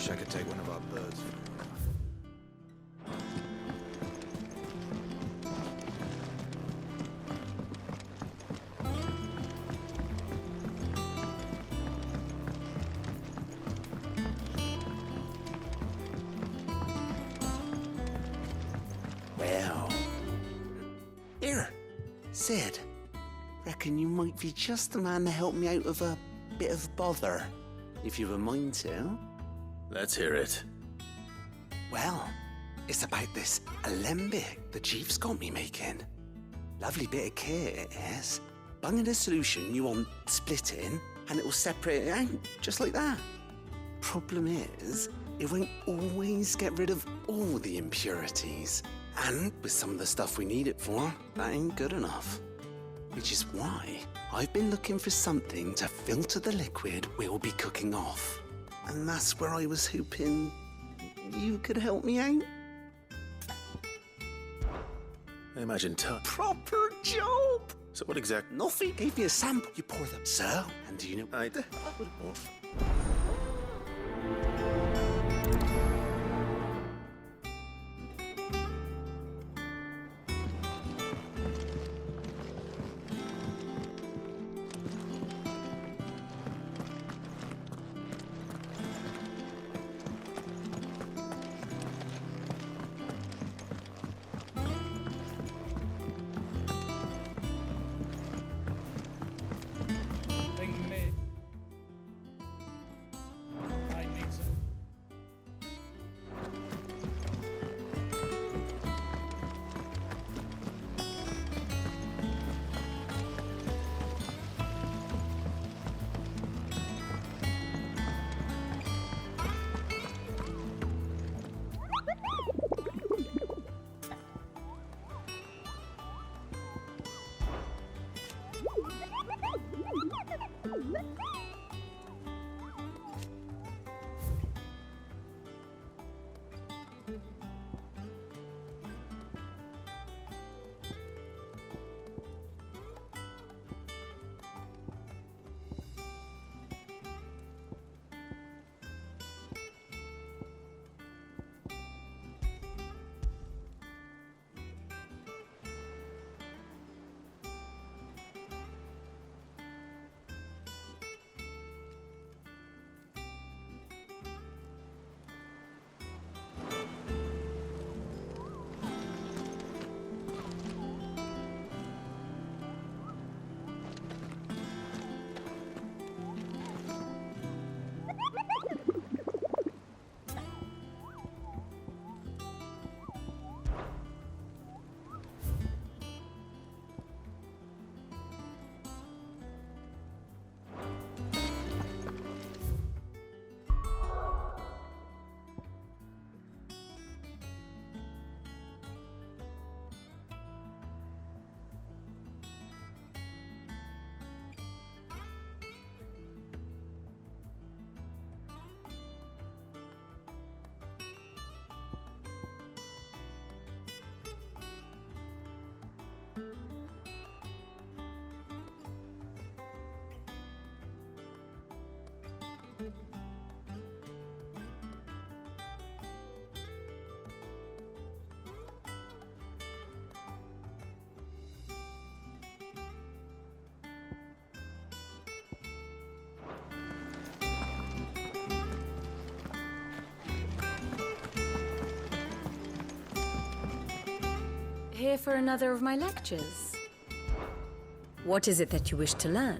Wish I could take one of our birds. Well, here, Sid. Reckon you might be just the man to help me out of a bit of bother, if you've a mind to. Let's hear it. Well, it's about this alembic the chief's got me making. Lovely bit of kit it is. Bung in a solution you want splitting, and it will separate it out, just like that. Problem is, it won't always get rid of all the impurities. And with some of the stuff we need it for, that ain't good enough. Which is why I've been looking for something to filter the liquid we'll be cooking off. And that's where I was hoping you could help me out. I imagine Proper job! So what exactly? Nothing. Gave me a sample. You pour them. So, and do you know... Here for another of my lectures. What is it that you wish to learn?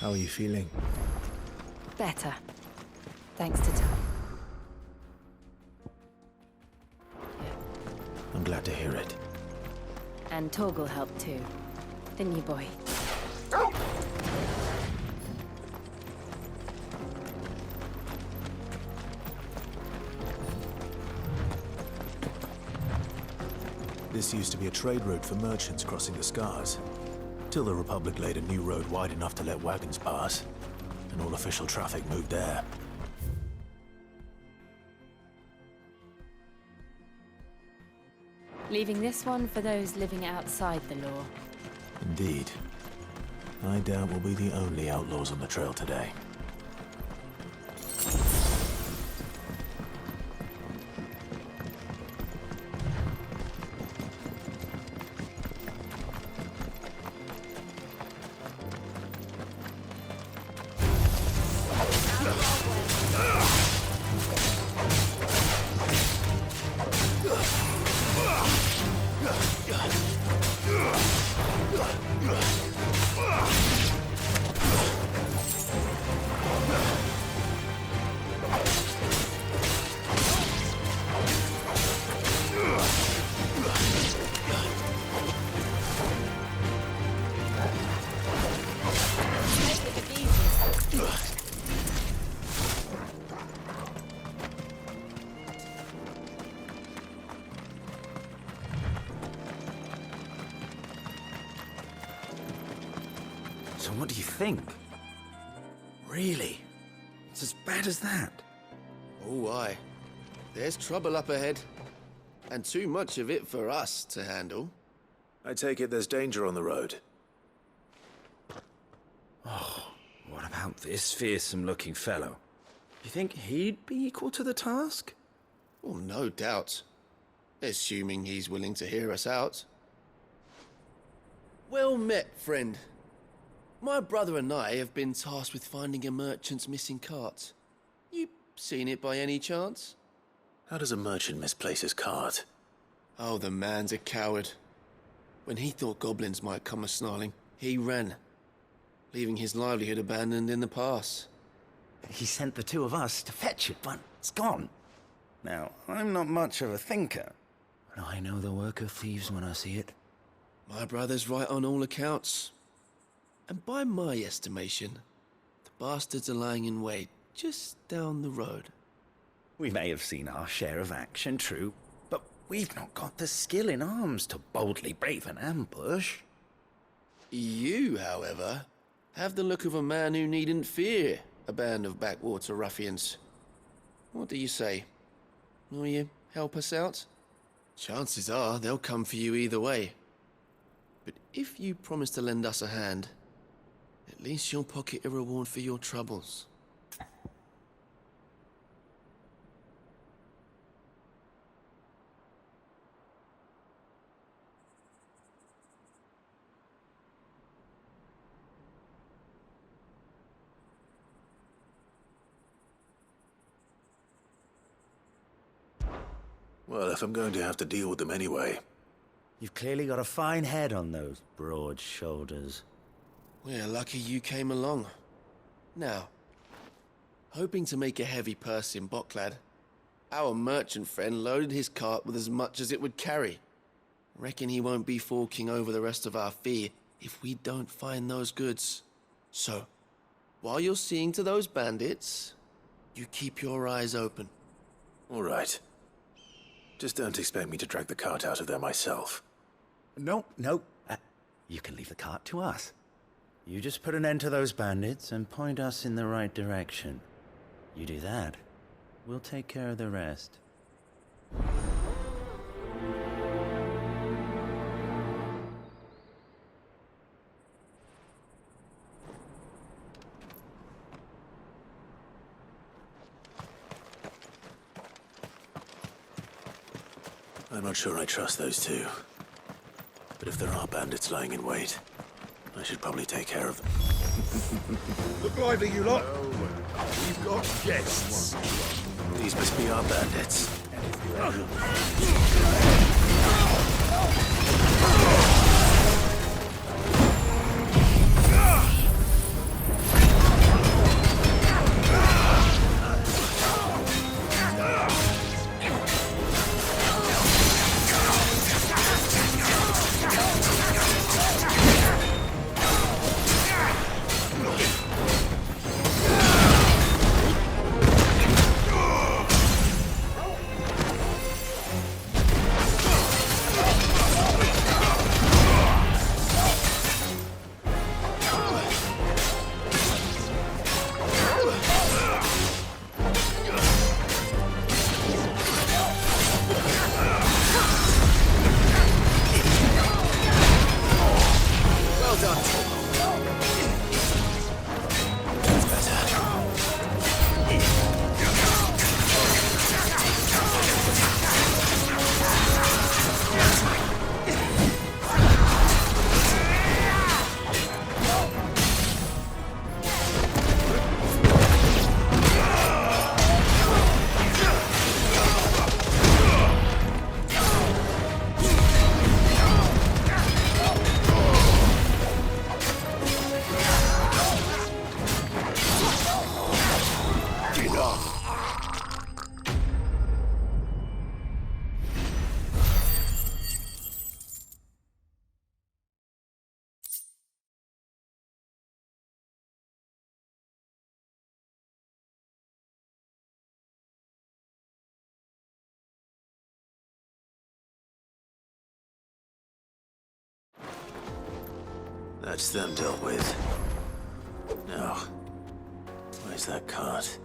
How are you feeling? Better. Thanks to time. I'm glad to hear it. And Torgal helped too. Didn't you, boy? This used to be a trade route for merchants crossing the Scars, till the Republic laid a new road wide enough to let wagons pass, and all official traffic moved there. Leaving this one for those living outside the law. Indeed. I doubt we'll be the only outlaws on the trail today. So what do you think? Really? It's as bad as that? Oh, aye. There's trouble up ahead. And too much of it for us to handle. I take it there's danger on the road. What about this fearsome-looking fellow? You think he'd be equal to the task? Well, no doubt. Assuming he's willing to hear us out. Well met, friend. My brother and I have been tasked with finding a merchant's missing cart. You seen it by any chance? How does a merchant misplace his cart? Oh, the man's a coward. When he thought goblins might come a-snarling, he ran, leaving his livelihood abandoned in the pass. He sent the two of us to fetch it, but it's gone. Now, I'm not much of a thinker, but I know the work of thieves when I see it. My brother's right on all accounts. And by my estimation, the bastards are lying in wait just down the road. We may have seen our share of action, true, but we've not got the skill in arms to boldly brave an ambush. You, however, have the look of a man who needn't fear a band of backwater ruffians. What do you say? Will you help us out? Chances are they'll come for you either way. But if you promise to lend us a hand, at least you'll pocket a reward for your troubles. Well, if I'm going to have to deal with them anyway. You've clearly got a fine head on those broad shoulders. We're lucky you came along. Now, hoping to make a heavy purse in Bocklad, our merchant friend loaded his cart with as much as it would carry. Reckon he won't be forking over the rest of our fee if we don't find those goods. So, while you're seeing to those bandits, you keep your eyes open. All right. Just don't expect me to drag the cart out of there myself. Nope. You can leave the cart to us. You just put an end to those bandits and point us in the right direction. You do that, we'll take care of the rest. I'm not sure I trust those two. But if there are bandits lying in wait, I should probably take care of them. Look lively, you lot. We've got guests. These must be our bandits. That's them dealt with. Now, where's that cart?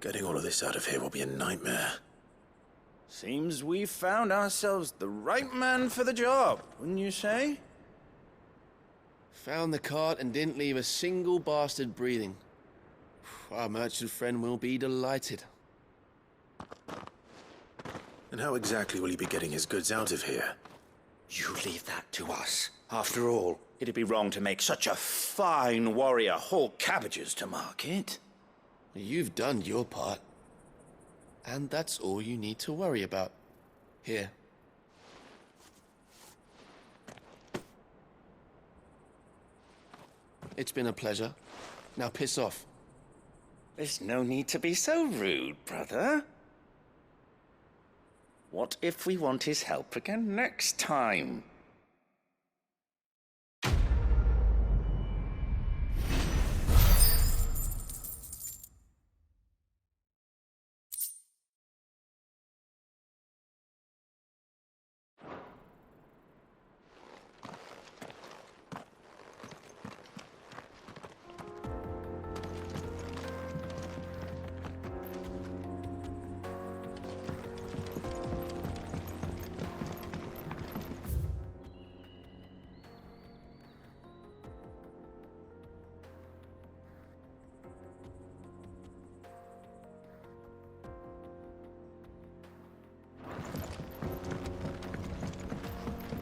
Getting all of this out of here will be a nightmare. Seems we've found ourselves the right man for the job, wouldn't you say? Found the cart and didn't leave a single bastard breathing. Our merchant friend will be delighted. And how exactly will he be getting his goods out of here? You leave that to us. After all, it'd be wrong to make such a fine warrior haul cabbages to market. You've done your part. And that's all you need to worry about. Here. It's been a pleasure. Now piss off. There's no need to be so rude, brother. What if we want his help again next time?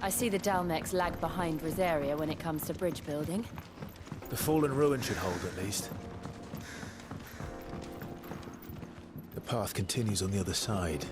I see the Dalmex lag behind Rosaria when it comes to bridge building. The fallen ruin should hold, at least. The path continues on the other side.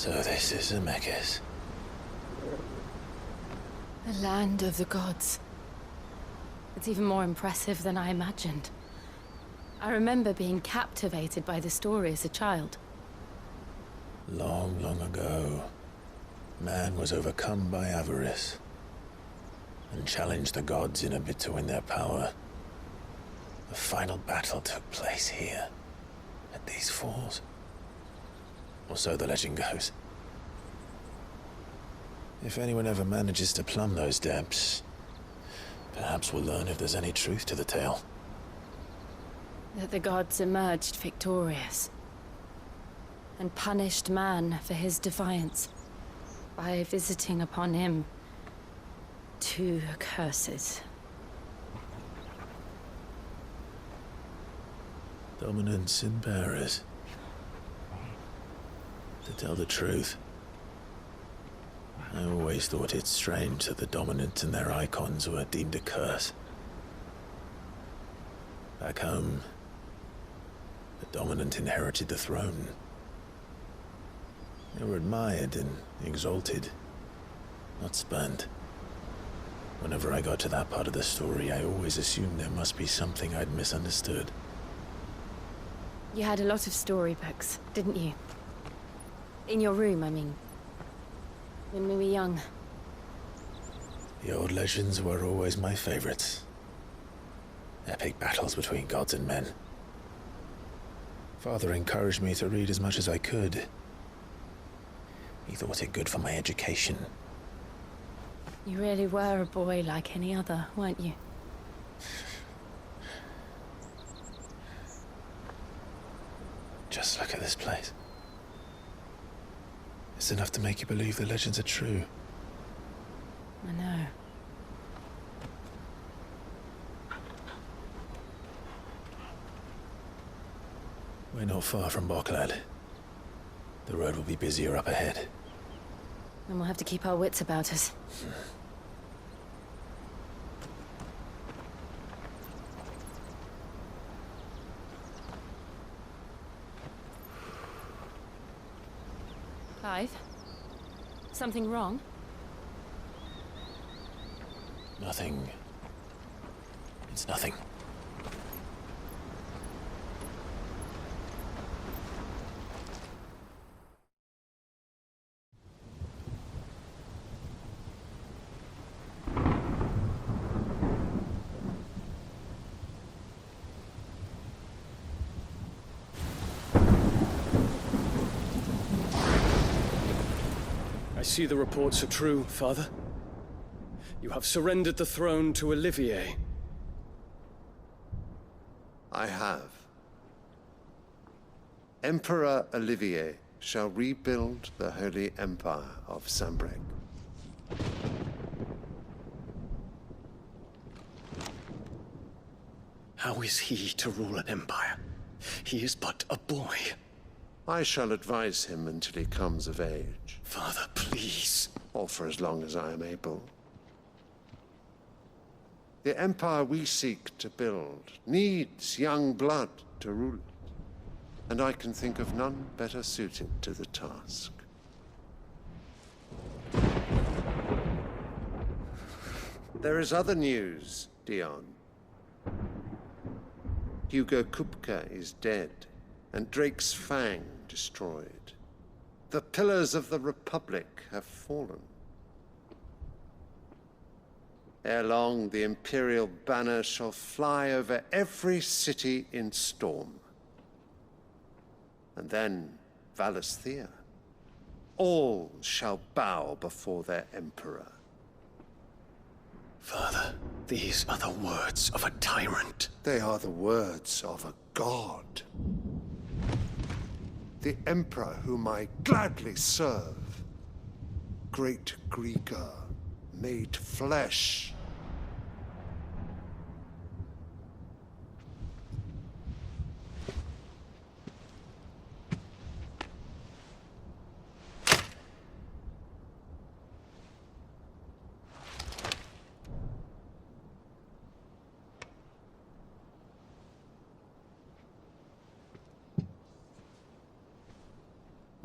So this is Zemeckis. The land of the gods. It's even more impressive than I imagined. I remember being captivated by the story as a child. Long, long ago, man was overcome by avarice and challenged the gods in a bid to win their power. The final battle took place here, at these falls. Or so the legend goes. If anyone ever manages to plumb those depths, perhaps we'll learn if there's any truth to the tale. That the gods emerged victorious and punished man for his defiance by visiting upon him 2 curses. Dominance and bearers. To tell the truth, I always thought it strange that the dominant and their icons were deemed a curse. Back home, the dominant inherited the throne. They were admired and exalted, not spurned. Whenever I got to that part of the story, I always assumed there must be something I'd misunderstood. You had a lot of storybooks, didn't you? In your room, I mean. When we were young. The old legends were always my favorites. Epic battles between gods and men. Father encouraged me to read as much as I could. He thought it good for my education. You really were a boy like any other, weren't you? Just look at this place. It's enough to make you believe the legends are true. I know. We're not far from Walkthrought. The road will be busier up ahead. Then we'll have to keep our wits about us. Clive? Something wrong? Nothing. It's nothing. I see the reports are true, Father. You have surrendered the throne to Olivier. I have. Emperor Olivier shall rebuild the Holy Empire of Sambrec. How is he to rule an empire? He is but a boy. I shall advise him until he comes of age. Father, please. Or for as long as I am able. The empire we seek to build needs young blood to rule it, and I can think of none better suited to the task. There is other news, Dion. Hugo Kupka is dead, and Drake's Fang destroyed. The pillars of the Republic have fallen. Ere long, the Imperial banner shall fly over every city in Storm. And then, Valisthea. All shall bow before their Emperor. Father, these are the words of a tyrant. They are the words of a god. The Emperor whom I gladly serve. Great Grieger, made flesh.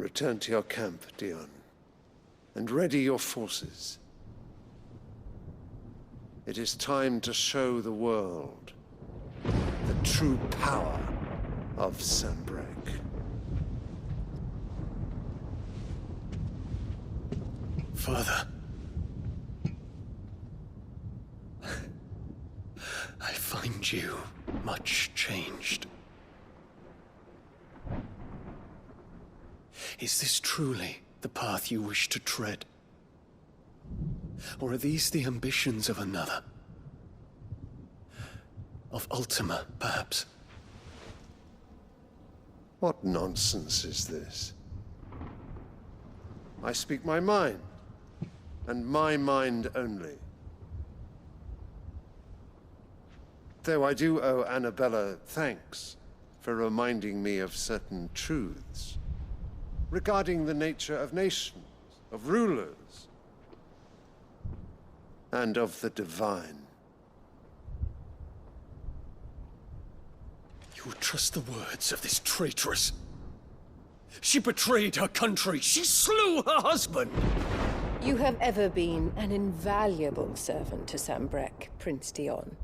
Return to your camp, Dion, and ready your forces. It is time to show the world the true power of Sanbreque. Father. I find you much changed. Is this truly the path you wish to tread? Or are these the ambitions of another? Of Ultima, perhaps? What nonsense is this? I speak my mind, and my mind only. Though I do owe Annabella thanks for reminding me of certain truths regarding the nature of nations, of rulers, and of the divine. You would trust the words of this traitress? She betrayed her country! She slew her husband! You have ever been an invaluable servant to Sanbreque, Prince Dion.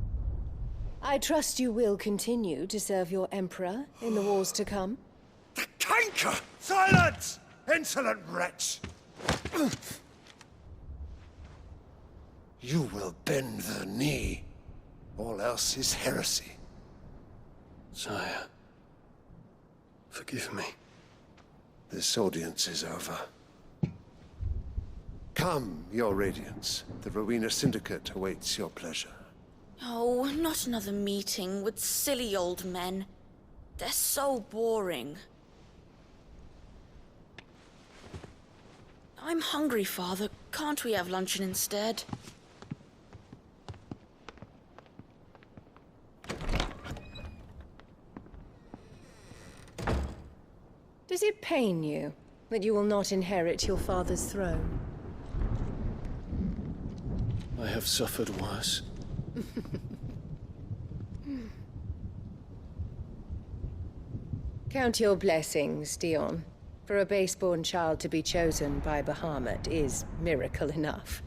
I trust you will continue to serve your Emperor in the wars to come. The canker! Silence! Insolent wretch! You will bend the knee. All else is heresy. Sire, forgive me. This audience is over. Come, your Radiance. The Rowena Syndicate awaits your pleasure. Oh, not another meeting with silly old men. They're so boring. I'm hungry, Father. Can't we have luncheon instead? Does it pain you that you will not inherit your father's throne? I have suffered worse. Count your blessings, Dion. For a base-born child to be chosen by Bahamut is miracle enough.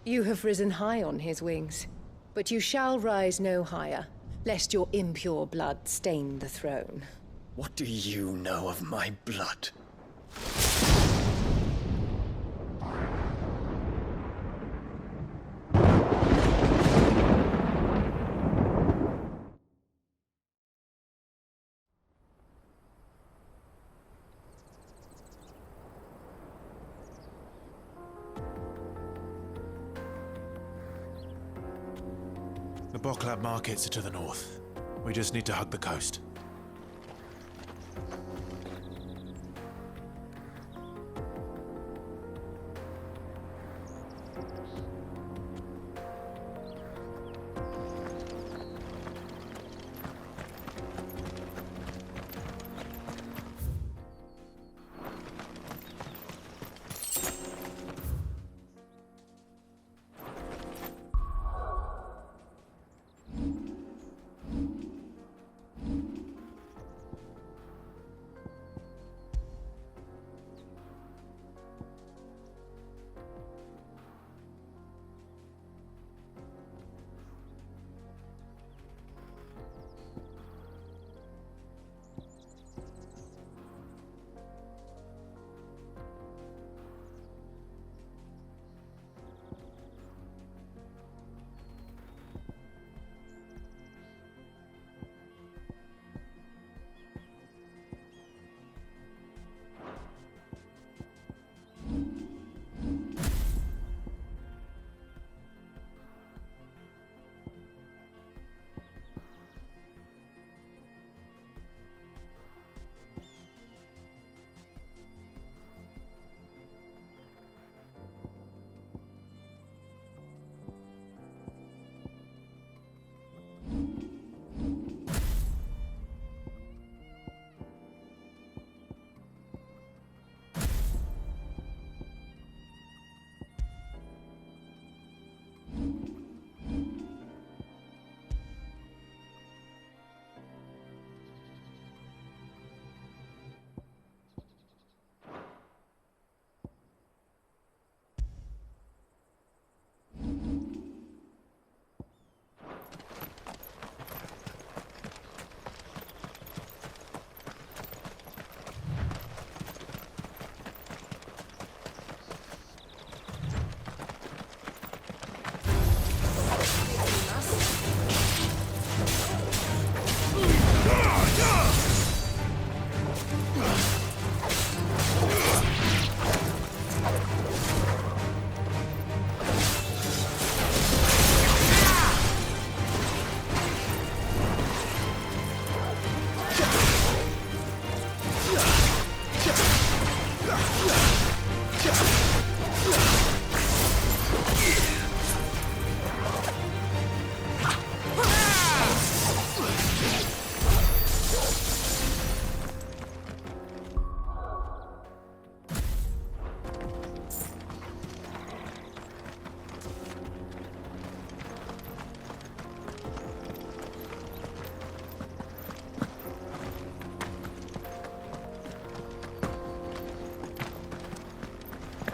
You have risen high on his wings, but you shall rise no higher, lest your impure blood stain the throne. What do you know of my blood? The Walkthrought markets are to the north. We just need to hug the coast.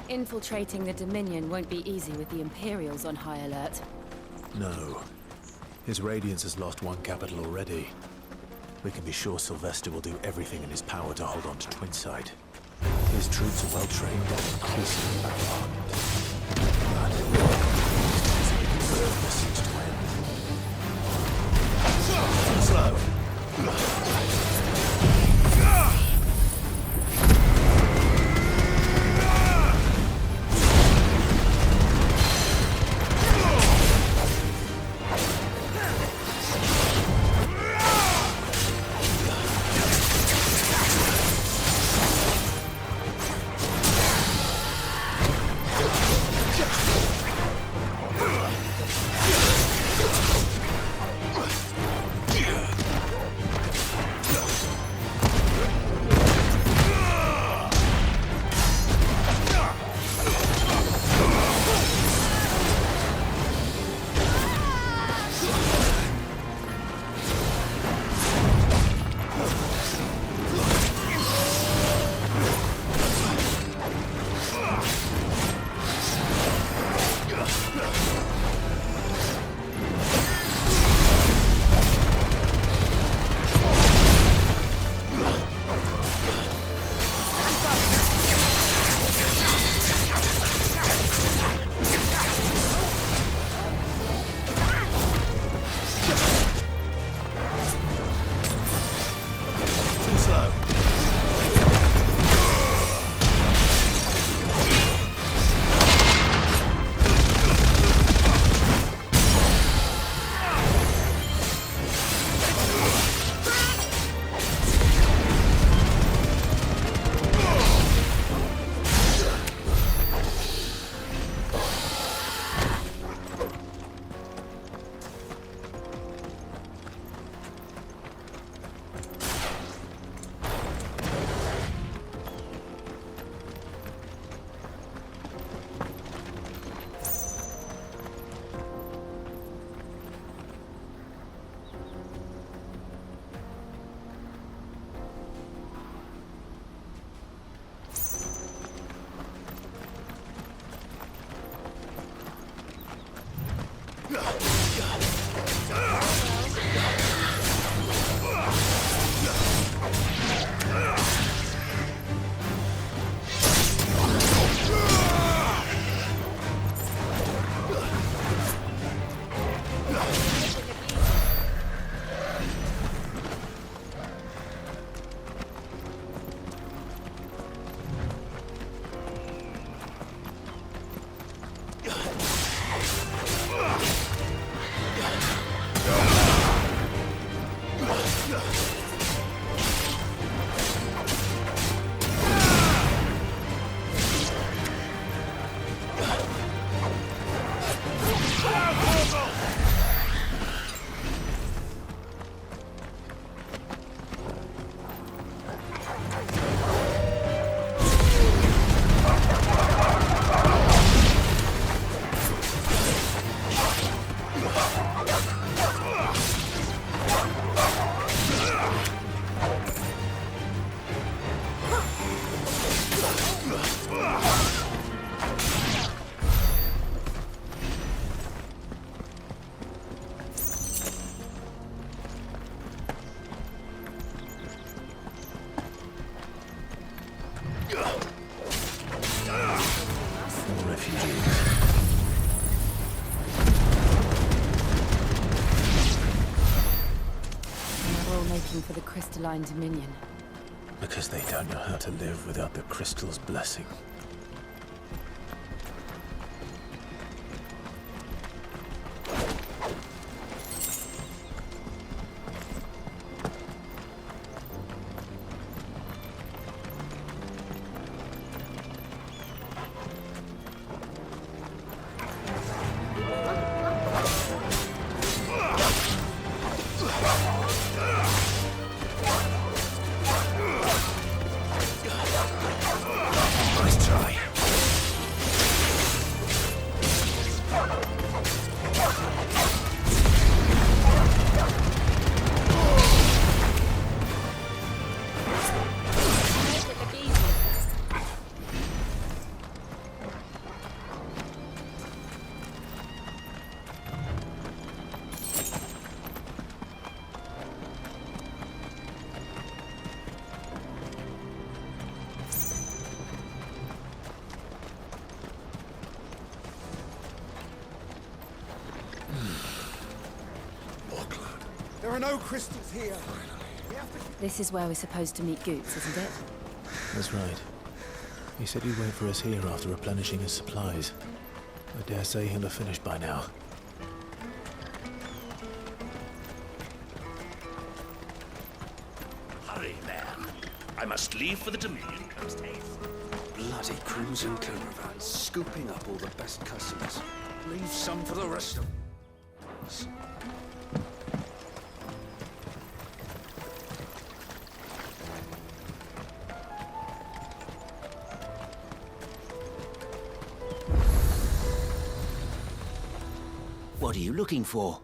Infiltrating the Dominion won't be easy with the Imperials on high alert. No. His Radiance has lost one capital already. We can be sure Sylvester will do everything in his power to hold on to Twinside. His troops are well trained and increasingly battle-hardened. But he can serve the siege to end. Slow. For the crystalline dominion. Because they don't know how to live without the crystal's blessing. Christ. are no crystals here. This is where we're supposed to meet Goots, isn't it? That's right. He said he'd wait for us here after replenishing his supplies. I dare say he'll have finished by now. Hurry, man. I must leave for the Dominion Coast haste. Bloody crimson caravan, scooping up all the best customers. Leave some for the rest of us. What are you looking for?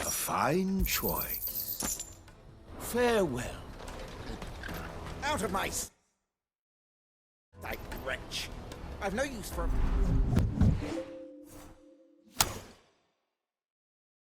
A fine choice. Farewell. Out of my... Wretch. I've no use for...